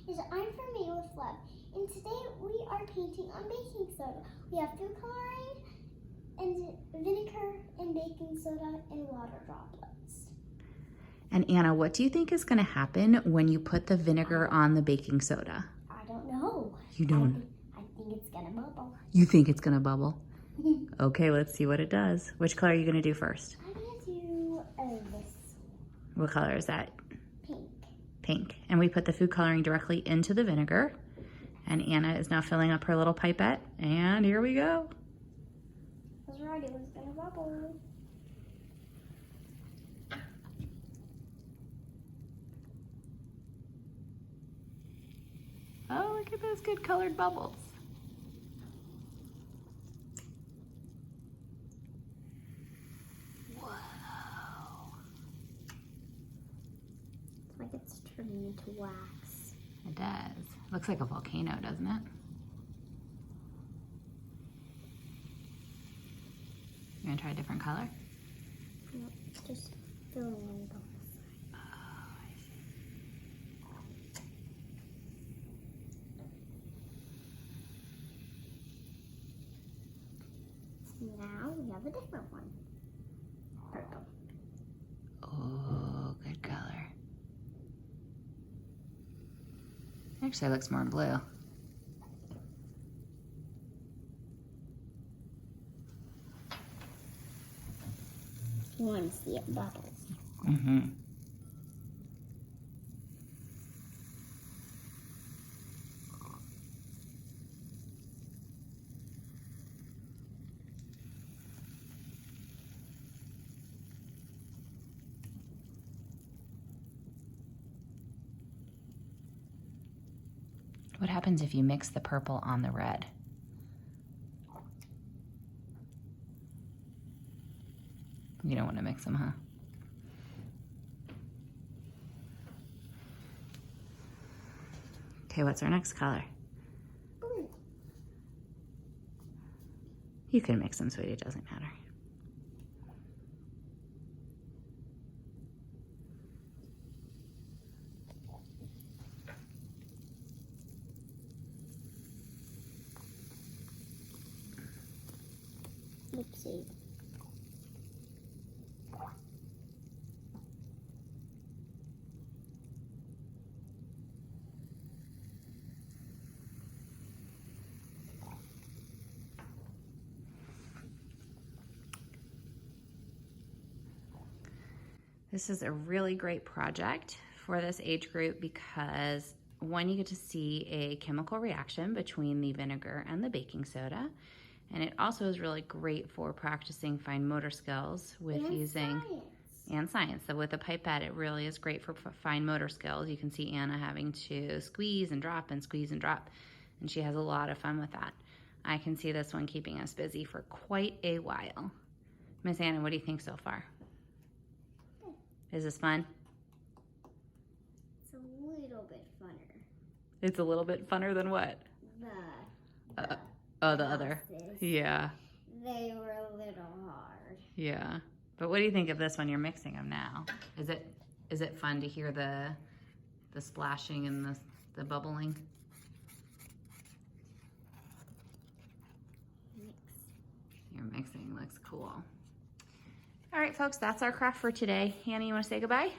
is I'm from Made with Love, and today we are painting on baking soda. We have food coloring, and vinegar, and baking soda, and water droplets. And Anna, what do you think is going to happen when you put the vinegar on the baking soda? I don't know. You don't? I think it's gonna bubble. You think it's going to bubble? Okay, let's see what it does. Which color are you going to do first? I'm gonna do this. What color is that? Pink. Pink. And we put the food coloring directly into the vinegar. And Anna is now filling up her little pipette. And here we go. I was right, it was gonna bubble. Oh, look at those good colored bubbles. Whoa. It's like it's turning into wax. It does. Looks like a volcano, doesn't it? You gonna try a different color? No, just filling in bubbles. Oh, I see. Now we have a different one. Purple. Oh, good color. Actually, it looks more blue. You want to see it bubbles. Mm-hmm. What happens if you mix the purple on the red? You don't want to mix them, huh? Okay, what's our next color? Blue. You can mix them, sweetie, it doesn't matter. Oopsie. This is a really great project for this age group because one, you get to see a chemical reaction between the vinegar and the baking soda. And it also is really great for practicing fine motor skills with using science. So with a pipette, it really is great for fine motor skills. You can see Anna having to squeeze and drop and squeeze and drop, and she has a lot of fun with that. I can see this one keeping us busy for quite a while. Miss Anna, what do you think so far? Is this fun? It's a little bit funner. It's a little bit funner than what? The other. Yeah. They were a little hard. Yeah. But what do you think of this one? You're mixing them now. Is it fun to hear the splashing and the bubbling? Your mixing looks cool. All right, folks, that's our craft for today. Hannah, you want to say goodbye?